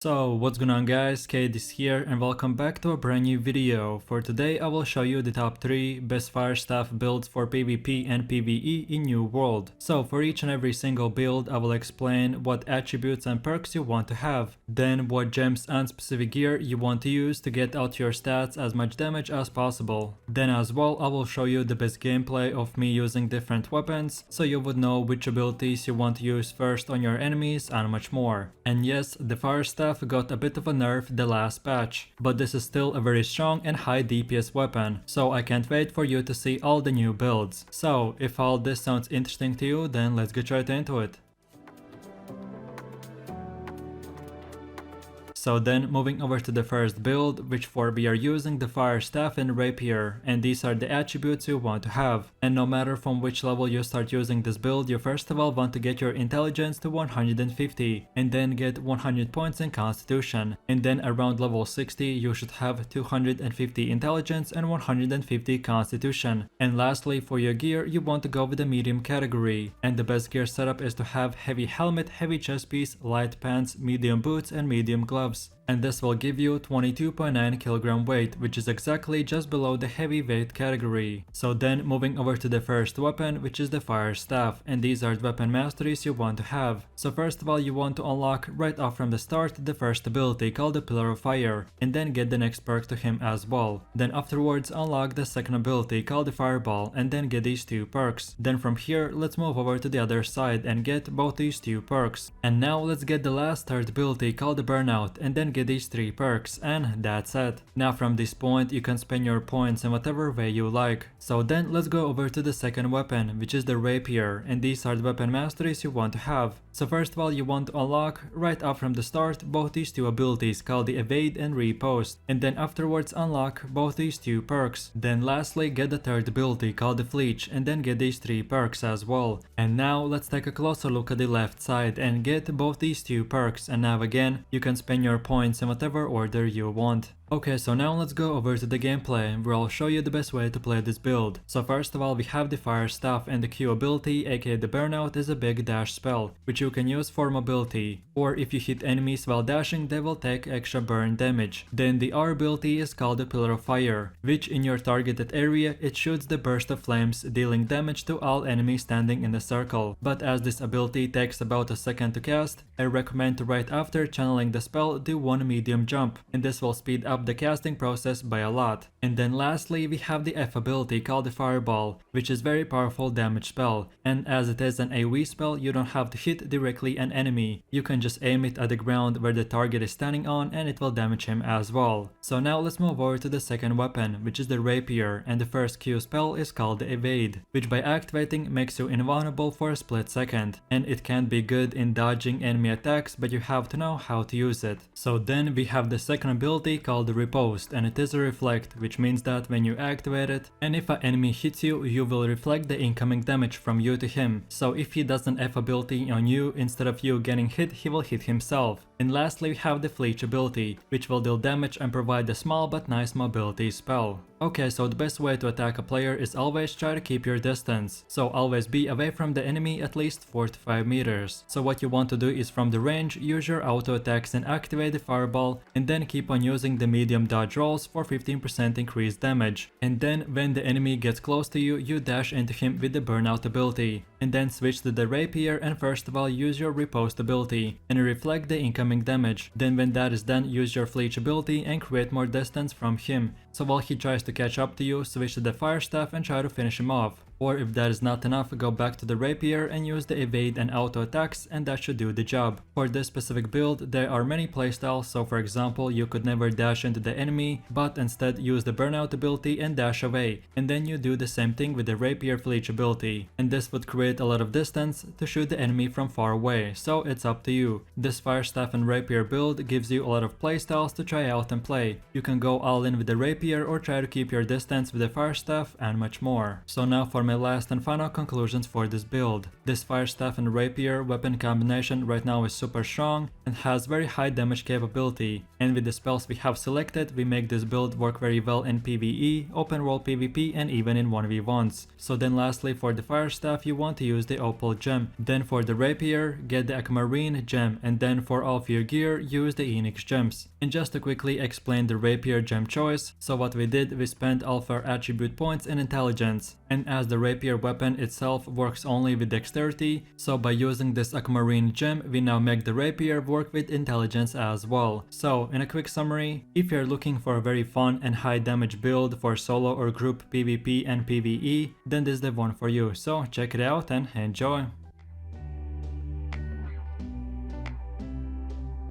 So what's going on guys, Kate is here and welcome back to a brand new video. For today I will show you the top 3 best fire staff builds for PvP and PvE in New World. So for each and every single build I will explain what attributes and perks you want to have, then what gems and specific gear you want to use to get out your stats as much damage as possible. Then as well I will show you the best gameplay of me using different weapons so you would know which abilities you want to use first on your enemies and much more. And yes, the fire staff got a bit of a nerf the last patch, but this is still a very strong and high DPS weapon, so I can't wait for you to see all the new builds. So if all this sounds interesting to you, then let's get right into it. So then moving over to the first build, which for we are using the fire staff and rapier, and these are the attributes you want to have. And no matter from which level you start using this build, you first of all want to get your intelligence to 150 and then get 100 points in constitution, and then around level 60 you should have 250 intelligence and 150 constitution. And lastly, for your gear you want to go with the medium category, and the best gear setup is to have heavy helmet, heavy chest piece, light pants, medium boots and medium gloves. And this will give you 22.9 kg weight, which is exactly just below the heavyweight category. So then moving over to the first weapon, which is the fire staff, and these are the weapon masteries you want to have. So first of all you want to unlock right off from the start the first ability called the pillar of fire, and then get the next perk to him as well. Then afterwards unlock the second ability called the fireball, and then get these two perks. Then from here let's move over to the other side and get both these two perks. And now let's get the last third ability called the burnout, and then get these 3 perks, and that's it. Now from this point you can spend your points in whatever way you like. So then let's go over to the second weapon, which is the rapier, and these are the weapon masteries you want to have. So first of all you want to unlock right off from the start both these two abilities called the evade and repost, and then afterwards unlock both these 2 perks. Then lastly get the third ability called the fleech, and then get these 3 perks as well. And now let's take a closer look at the left side and get both these 2 perks, and now again you can spend your points in whatever order you want. Okay, so now let's go over to the gameplay, where I'll show you the best way to play this build. So first of all we have the fire staff, and the Q ability, aka the burnout, is a big dash spell, which you can use for mobility, or if you hit enemies while dashing they will take extra burn damage. Then the R ability is called the pillar of fire, which in your targeted area it shoots the burst of flames, dealing damage to all enemies standing in the circle. But as this ability takes about a second to cast, I recommend to right after channeling the spell do one medium jump, and this will speed up the casting process by a lot. And then lastly we have the F ability called the fireball, which is very powerful damage spell, and as it is an AoE spell you don't have to hit directly an enemy, you can just aim it at the ground where the target is standing on and it will damage him as well. So now let's move over to the second weapon, which is the rapier, and the first Q spell is called the evade, which by activating makes you invulnerable for a split second, and it can be good in dodging enemy attacks, but you have to know how to use it. So then we have the second ability called the repost, and it is a reflect, which means that when you activate it, and if an enemy hits you, you will reflect the incoming damage from you to him. So if he does an F ability on you, instead of you getting hit, he will hit himself. And lastly we have the fleech ability, which will deal damage and provide a small but nice mobility spell. Okay, so the best way to attack a player is always try to keep your distance, so always be away from the enemy at least 4 to 5 meters. So what you want to do is from the range use your auto attacks and activate the fireball, and then keep on using the medium dodge rolls for 15% increased damage. And then when the enemy gets close to you, you dash into him with the burnout ability, and then switch to the rapier and first of all use your repost ability and reflect the incoming damage. Then when that is done, use your fleech ability and create more distance from him, so while he tries to catch up to you, switch to the fire staff and try to finish him off. Or if that is not enough, go back to the rapier and use the evade and auto attacks, and that should do the job. For this specific build there are many playstyles, so for example you could never dash into the enemy, but instead use the burnout ability and dash away, and then you do the same thing with the rapier fleech ability, and this would create a lot of distance to shoot the enemy from far away, so it's up to you. This fire staff and rapier build gives you a lot of playstyles to try out and play. You can go all in with the rapier or try to keep your distance with the fire staff and much more. So now for my last and final conclusions for this build. This fire staff and rapier weapon combination right now is super strong and has very high damage capability, and with the spells we have selected we make this build work very well in PvE, open world PvP and even in 1v1s. So then lastly for the fire staff you want to use the opal gem, then for the rapier get the aquamarine gem, and then for all of your gear use the onyx gems. And just to quickly explain the rapier gem choice, so what we did, we spent all of our attribute points in intelligence, and as the rapier weapon itself works only with dexterity, so by using this aquamarine gem we now make the rapier work with intelligence as well. So in a quick summary, if you're looking for a very fun and high damage build for solo or group PvP and PvE, then this is the one for you, so check it out and enjoy.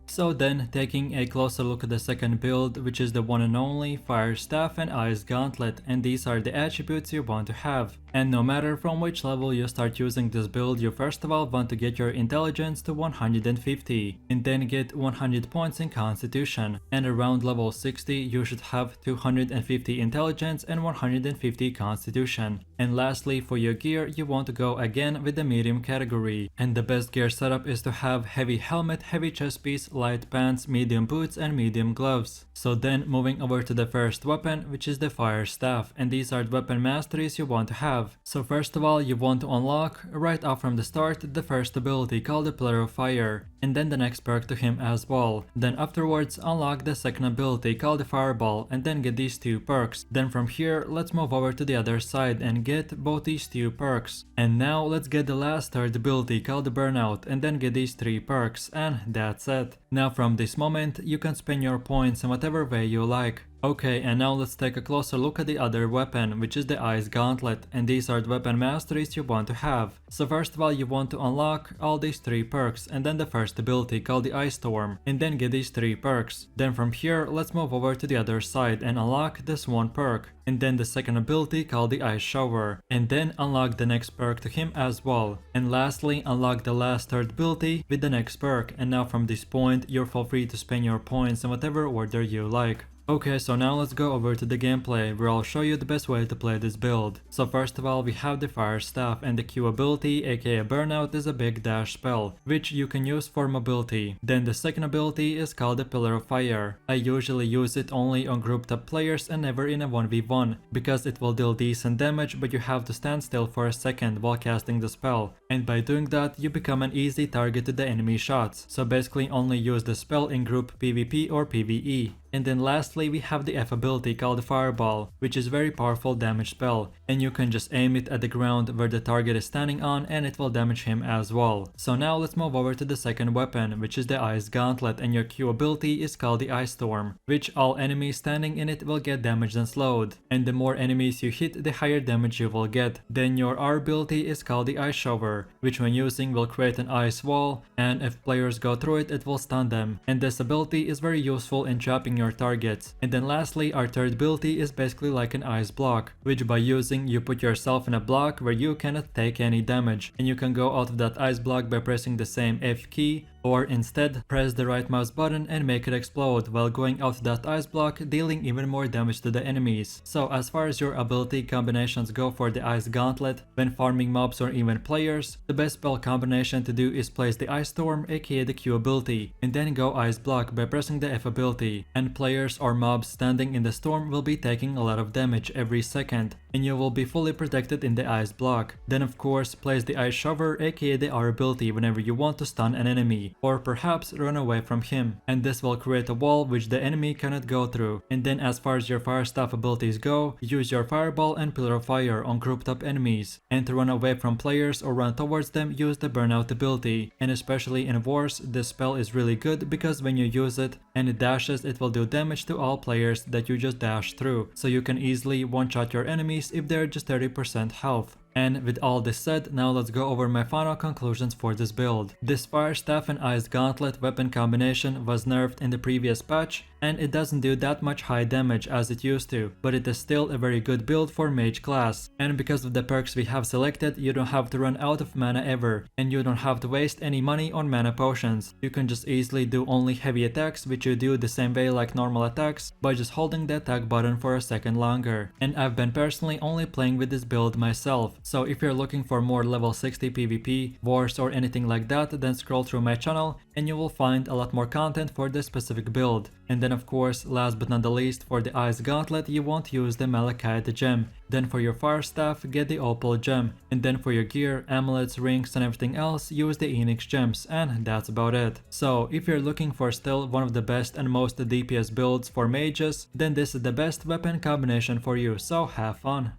So then, taking a closer look at the second build, which is the one and only Fire Staff and Ice Gauntlet, and these are the attributes you want to have. And no matter from which level you start using this build, you first of all want to get your intelligence to 150, and then get 100 points in constitution, and around level 60 you should have 250 intelligence and 150 constitution. And lastly, for your gear you want to go again with the medium category, and the best gear setup is to have heavy helmet, heavy chest piece, light pants, medium boots and medium gloves. So then moving over to the first weapon, which is the Fire Staff, and these are the weapon masteries you want to have. So first of all you want to unlock right off from the start the first ability called the Pillar of Fire, and then the next perk to him as well. Then afterwards unlock the second ability called the Fireball, and then get these two perks. Then from here let's move over to the other side and get both these two perks. And now let's get the last third ability called the Burnout, and then get these three perks, and that's it. Now from this moment you can spend your points in whatever way you like. Okay, and now let's take a closer look at the other weapon, which is the Ice Gauntlet, and these are the weapon masteries you want to have. So first of all you want to unlock all these three perks, and then the first ability called the Ice Storm, and then get these three perks. Then from here let's move over to the other side and unlock this one perk, and then the second ability called the Ice Shower, and then unlock the next perk to him as well. And lastly unlock the last third ability with the next perk, and now from this point you're free to spend your points in whatever order you like. Okay, so now let's go over to the gameplay where I'll show you the best way to play this build. So first of all we have the Fire Staff, and the Q ability aka Burnout is a big dash spell, which you can use for mobility. Then the second ability is called the Pillar of Fire. I usually use it only on grouped up players and never in a 1v1, because it will deal decent damage but you have to stand still for a second while casting the spell. And by doing that you become an easy target to the enemy shots, so basically only use the spell in group PvP or PvE. And then lastly we have the F ability called the Fireball, which is very powerful damage spell, and you can just aim it at the ground where the target is standing on and it will damage him as well. So now let's move over to the second weapon, which is the Ice Gauntlet, and your Q ability is called the Ice Storm, which all enemies standing in it will get damaged and slowed, and the more enemies you hit the higher damage you will get. Then your R ability is called the Ice Shower, which when using will create an ice wall, and if players go through it will stun them, and this ability is very useful in trapping your targets. And then lastly our third ability is basically like an ice block, which by using you put yourself in a block where you cannot take any damage, and you can go out of that ice block by pressing the same F key, or instead press the right mouse button and make it explode while going out that ice block, dealing even more damage to the enemies. So as far as your ability combinations go for the Ice Gauntlet, when farming mobs or even players, the best spell combination to do is place the Ice Storm aka the Q ability, and then go Ice Block by pressing the F ability, and players or mobs standing in the storm will be taking a lot of damage every second, and you will be fully protected in the Ice Block. Then of course place the Ice Shower aka the R ability whenever you want to stun an enemy, or perhaps run away from him, and this will create a wall which the enemy cannot go through. And then as far as your Fire Staff abilities go, use your Fireball and Pillar of Fire on grouped up enemies, and to run away from players or run towards them use the Burnout ability. And especially in wars this spell is really good because when you use it and it dashes it will do damage to all players that you just dash through, so you can easily one-shot your enemies if they're just 30% health. And with all this said, now let's go over my final conclusions for this build. This Fire Staff and Ice Gauntlet weapon combination was nerfed in the previous patch, and it doesn't do that much high damage as it used to, but it is still a very good build for mage class. And because of the perks we have selected, you don't have to run out of mana ever, and you don't have to waste any money on mana potions. You can just easily do only heavy attacks, which you do the same way like normal attacks, by just holding the attack button for a second longer. And I've been personally only playing with this build myself, so if you're looking for more level 60 PvP, wars or anything like that, then scroll through my channel and you will find a lot more content for this specific build. And then of course, last but not the least, for the Ice Gauntlet you won't use the Malachite gem. Then for your Fire Staff, get the Opal gem. And then for your gear, amulets, rings and everything else, use the Enix gems, and that's about it. So if you're looking for still one of the best and most DPS builds for mages, then this is the best weapon combination for you, so have fun.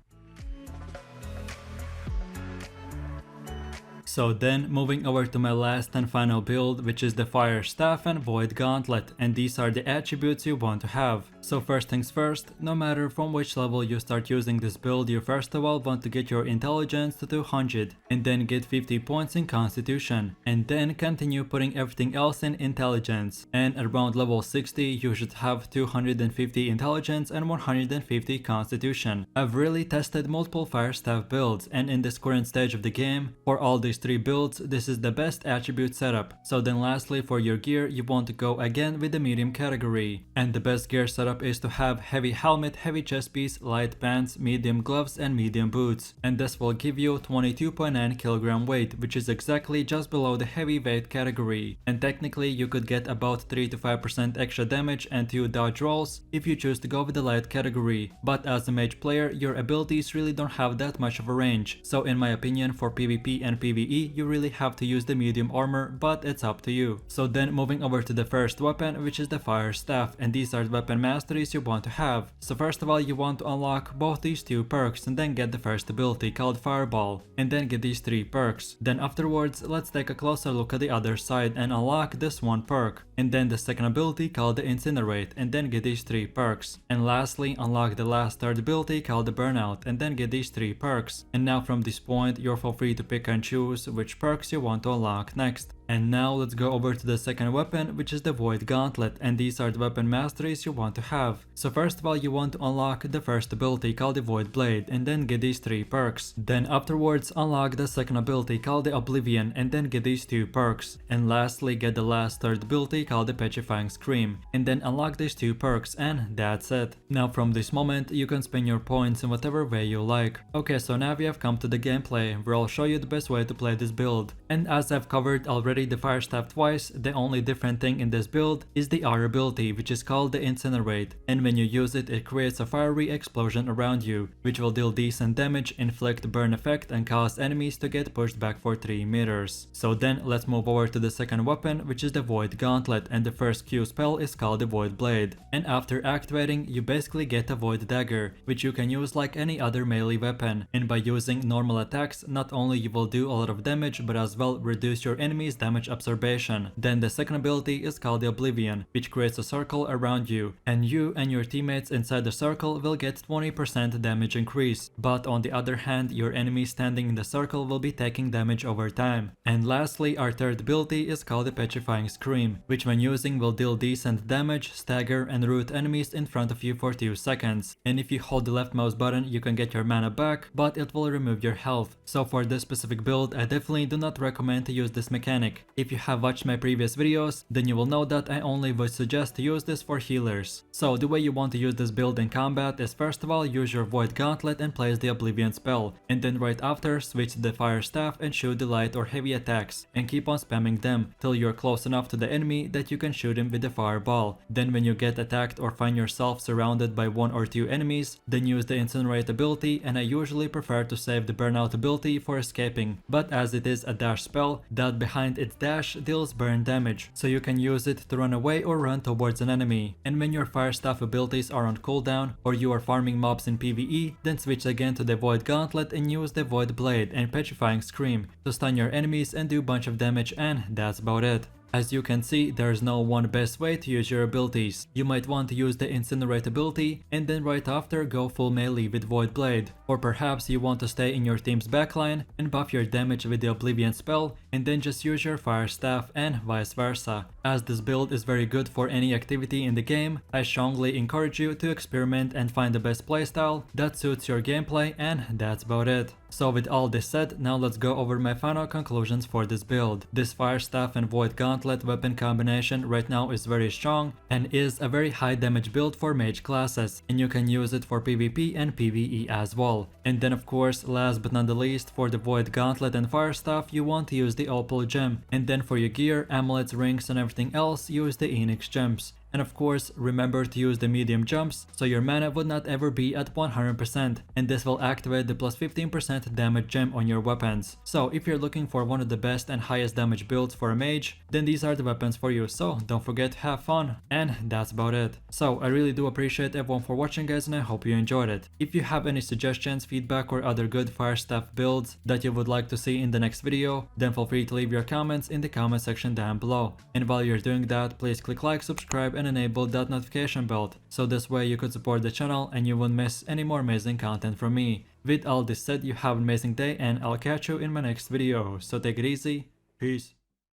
So then, moving over to my last and final build, which is the Fire Staff and Void Gauntlet, and these are the attributes you want to have. So first things first, no matter from which level you start using this build, you first of all want to get your intelligence to 200, and then get 50 points in constitution, and then continue putting everything else in intelligence. And around level 60 you should have 250 intelligence and 150 constitution. I've really tested multiple Fire Staff builds, and in this current stage of the game, for all these 3 builds, this is the best attribute setup. So then lastly, for your gear, you want to go again with the medium category. And the best gear setup is to have heavy helmet, heavy chest piece, light pants, medium gloves and medium boots. And this will give you 22.9 kg weight, which is exactly just below the heavy weight category. And technically you could get about 3 to 5% extra damage and 2 dodge rolls if you choose to go with the light category. But as a mage player, your abilities really don't have that much of a range. So in my opinion, for PvP and PvE, you really have to use the medium armor, but it's up to you. So then moving over to the first weapon, which is the Fire Staff, and these are the weapon masteries you want to have. So first of all, you want to unlock both these 2 perks and then get the first ability called Fireball, and then get these 3 perks. Then afterwards, let's take a closer look at the other side and unlock this 1 perk, and then the second ability called the Incinerate, and then get these 3 perks. And lastly, unlock the last third ability called the Burnout, and then get these 3 perks. And now from this point, you're for free to pick and choose which perks you want to unlock next. And now let's go over to the second weapon, which is the Void Gauntlet, and these are the weapon masteries you want to have. So first of all, you want to unlock the first ability called the Void Blade, and then get these 3 perks. Then afterwards, unlock the second ability called the Oblivion, and then get these 2 perks. And lastly, get the last third ability called the Petrifying Scream, and then unlock these 2 perks, and that's it. Now from this moment, you can spend your points in whatever way you like. Okay, so now we have come to the gameplay, where I'll show you the best way to play this build. And as I've covered already the Fire Staff twice, the only different thing in this build is the R ability, which is called the Incinerate, and when you use it, it creates a fiery explosion around you, which will deal decent damage, inflict burn effect and cause enemies to get pushed back for 3 meters. So then let's move over to the second weapon, which is the Void Gauntlet, and the first Q spell is called the Void Blade. And after activating, you basically get a Void Dagger, which you can use like any other melee weapon, and by using normal attacks, not only you will do a lot of damage, but as well reduce your enemy's damage absorption. Then the second ability is called the Oblivion, which creates a circle around you, and you and your teammates inside the circle will get 20% damage increase, but on the other hand, your enemy standing in the circle will be taking damage over time. And lastly, our third ability is called the Petrifying Scream, which when using will deal decent damage, stagger and root enemies in front of you for 2 seconds. And if you hold the left mouse button, you can get your mana back, but it will remove your health. So for this specific build, I definitely do not recommend to use this mechanic. If you have watched my previous videos, then you will know that I only would suggest to use this for healers. So the way you want to use this build in combat is first of all use your Void Gauntlet and place the Oblivion spell, and then right after switch to the Fire Staff and shoot the light or heavy attacks, and keep on spamming them till you're close enough to the enemy that you can shoot him with the Fireball. Then when you get attacked or find yourself surrounded by 1 or 2 enemies, then use the Incinerate ability, and I usually prefer to save the Burnout ability for escaping, but as it is a dash spell, that behind its dash deals burn damage, so you can use it to run away or run towards an enemy. And when your Fire Staff abilities are on cooldown or you are farming mobs in PvE, then switch again to the Void Gauntlet and use the Void Blade and Petrifying Scream to stun your enemies and do a bunch of damage, and that's about it. As you can see, there's no one best way to use your abilities. You might want to use the Incinerate ability and then right after go full melee with Void Blade. Or perhaps you want to stay in your team's backline and buff your damage with the Oblivion spell and then just use your Fire Staff and vice versa. As this build is very good for any activity in the game, I strongly encourage you to experiment and find the best playstyle that suits your gameplay, and that's about it. So with all this said, now let's go over my final conclusions for this build. This Fire Staff and Void Gauntlet weapon combination right now is very strong and is a very high damage build for mage classes, and you can use it for PvP and PvE as well. And then of course, last but not the least, for the Void Gauntlet and Fire Staff you want to use the Opal gem, and then for your gear, amulets, rings and everything else use the Enix gems. And of course, remember to use the medium jumps so your mana would not ever be at 100%, and this will activate the plus 15% damage gem on your weapons. So if you're looking for one of the best and highest damage builds for a mage, then these are the weapons for you, so don't forget to have fun. And that's about it. So I really do appreciate everyone for watching guys, and I hope you enjoyed it. If you have any suggestions, feedback or other good Fire Staff builds that you would like to see in the next video, then feel free to leave your comments in the comment section down below. And while you're doing that, please click like, subscribe and enable that notification bell, so this way you could support the channel and you won't miss any more amazing content from me. With all this said, you have an amazing day and I'll catch you in my next video, so take it easy, peace.